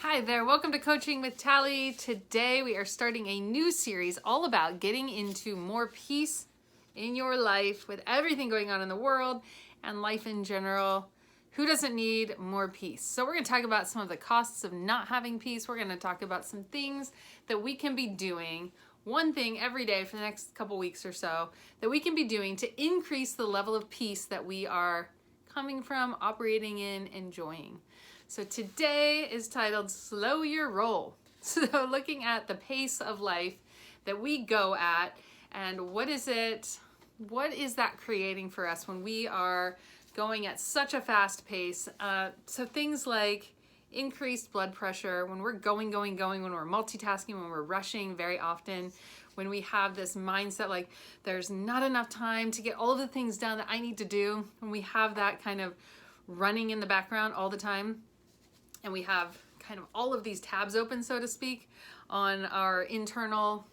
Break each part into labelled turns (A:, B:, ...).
A: Hi there, welcome to Coaching with Tally. Today we are starting a new series all about getting into more peace in your life with everything going on in the world and life in general. Who doesn't need more peace? So we're going to talk about some of the costs of not having peace. We're going to talk about some things that we can be doing, one thing every day for the next couple weeks or so, that we can be doing to increase the level of peace that we are coming from, operating in, enjoying. So today is titled Slow Your Roll. So looking at the pace of life that we go at and what is that creating for us when we are going at such a fast pace. So things like increased blood pressure, when we're going, when we're multitasking, when we're rushing very often, when we have this mindset like there's not enough time to get all of the things done that I need to do, when we have that kind of running in the background all the time, and we have kind of all of these tabs open, so to speak, on our internal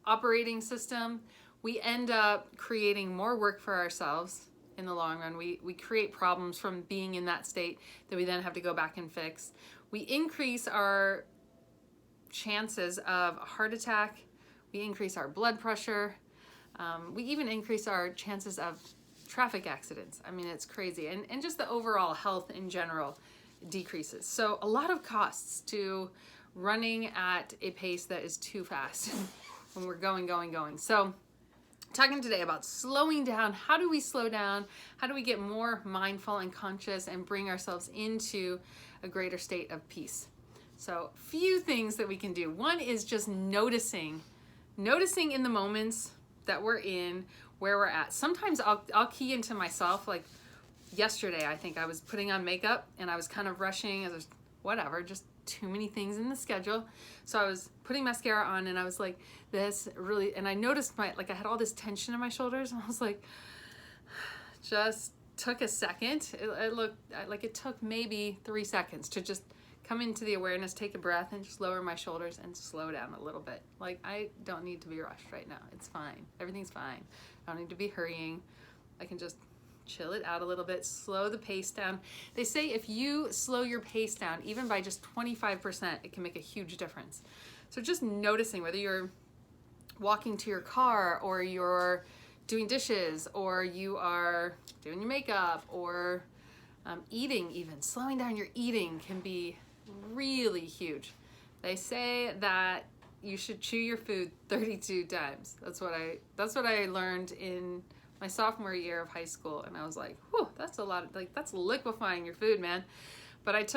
A: operating system, we end up creating more work for ourselves in the long run. We create problems from being in that state that we then have to go back and fix. We increase our chances of a heart attack. We increase our blood pressure. We even increase our chances of traffic accidents. I mean, it's crazy. And just the overall health in general decreases. So a lot of costs to running at a pace that is too fast when we're going. So talking today about slowing down. How do we slow down? How do we get more mindful and conscious and bring ourselves into a greater state of peace? So few things that we can do. One is just noticing in the moments that we're in, where we're at. Sometimes I'll key into myself, like yesterday, I think I was putting on makeup and I was kind of rushing. There's just too many things in the schedule. So I was putting mascara on and I was like, and I noticed I had all this tension in my shoulders, and I was like, just took a second. It looked like it took maybe 3 seconds to just come into the awareness, take a breath, and just lower my shoulders and slow down a little bit. Like, I don't need to be rushed right now. It's fine. Everything's fine. I don't need to be hurrying. I can just chill it out a little bit, slow the pace down. They say if you slow your pace down, even by just 25%, it can make a huge difference. So just noticing whether you're walking to your car or you're doing dishes or you are doing your makeup or eating even. Slowing down your eating can be really huge. They say that you should chew your food 32 times. That's what I learned in my sophomore year of high school, and I was like, whew, that's a lot of, that's liquefying your food, man. But it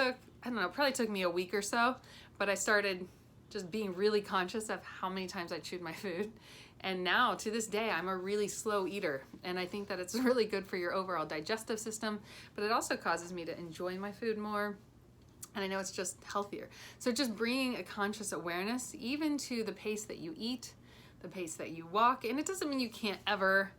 A: probably took me a week or so, but I started just being really conscious of how many times I chewed my food. And now, to this day, I'm a really slow eater, and I think that it's really good for your overall digestive system, but it also causes me to enjoy my food more, and I know it's just healthier. So just bringing a conscious awareness, even to the pace that you eat, the pace that you walk, and it doesn't mean you can't ever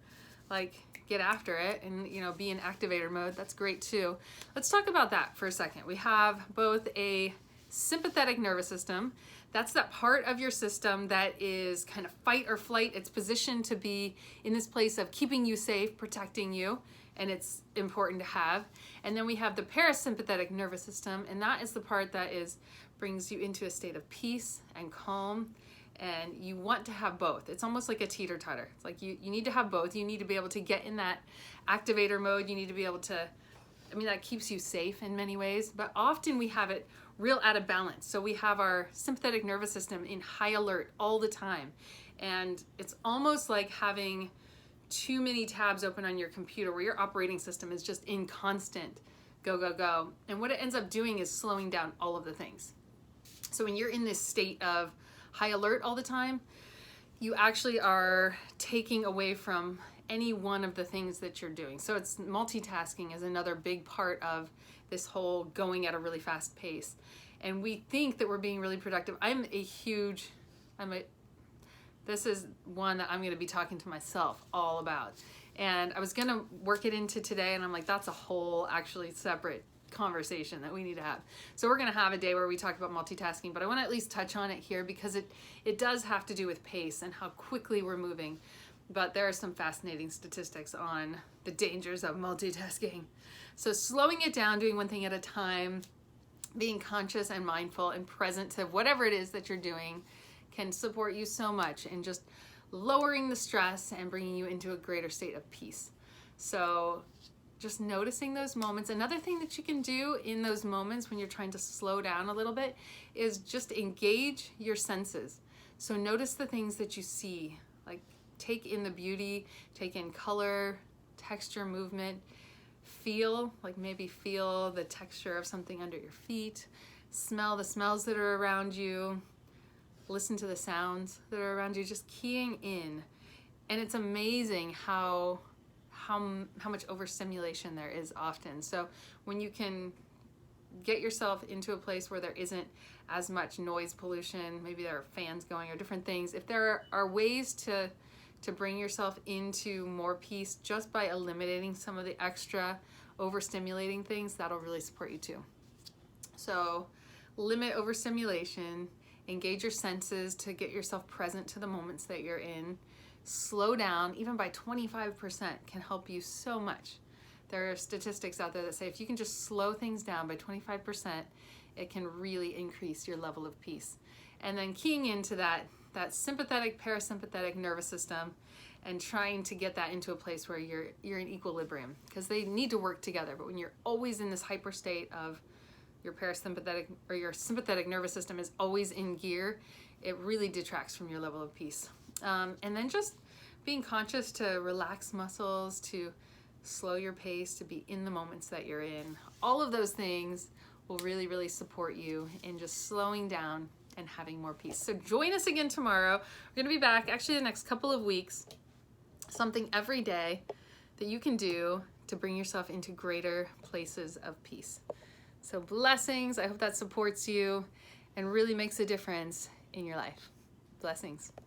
A: get after it and be in activator mode. That's great too. Let's talk about that for a second. We have both a sympathetic nervous system. That's that part of your system that is kind of fight or flight. It's positioned to be in this place of keeping you safe, protecting you, and it's important to have. And then we have the parasympathetic nervous system, and that is the part that brings you into a state of peace and calm. And you want to have both. It's almost like a teeter-totter. It's like you need to have both. You need to be able to get in that activator mode. You need to be able to, that keeps you safe in many ways, but often we have it real out of balance. So we have our sympathetic nervous system in high alert all the time. And it's almost like having too many tabs open on your computer where your operating system is just in constant go. And what it ends up doing is slowing down all of the things. So when you're in this state of high alert all the time, you actually are taking away from any one of the things that you're doing. So it's multitasking is another big part of this whole going at a really fast pace. And we think that we're being really productive. This is one that I'm going to be talking to myself all about. And I was going to work it into today, and I'm like, that's a whole actually separate conversation that we need to have. So we're going to have a day where we talk about multitasking, but I want to at least touch on it here because it does have to do with pace and how quickly we're moving. But there are some fascinating statistics on the dangers of multitasking. So slowing it down, doing one thing at a time, being conscious and mindful and present to whatever it is that you're doing can support you so much in just lowering the stress and bringing you into a greater state of peace. So just noticing those moments. Another thing that you can do in those moments when you're trying to slow down a little bit is just engage your senses. So notice the things that you see, like take in the beauty, take in color, texture, movement, feel, like maybe feel the texture of something under your feet, smell the smells that are around you, listen to the sounds that are around you, just keying in. And it's amazing how much overstimulation there is often. So when you can get yourself into a place where there isn't as much noise pollution, maybe there are fans going or different things, if there are ways to bring yourself into more peace just by eliminating some of the extra overstimulating things, that'll really support you too. So limit overstimulation, engage your senses to get yourself present to the moments that you're in. Slow down, even by 25% can help you so much. There are statistics out there that say if you can just slow things down by 25%, it can really increase your level of peace. And then keying into that sympathetic, parasympathetic nervous system and trying to get that into a place where you're in equilibrium, because they need to work together. But when you're always in this hyper state of your parasympathetic or your sympathetic nervous system is always in gear, it really detracts from your level of peace. And then just being conscious to relax muscles, to slow your pace, to be in the moments that you're in. All of those things will really, really support you in just slowing down and having more peace. So join us again tomorrow. We're going to be back actually the next couple of weeks. Something every day that you can do to bring yourself into greater places of peace. So blessings. I hope that supports you and really makes a difference in your life. Blessings.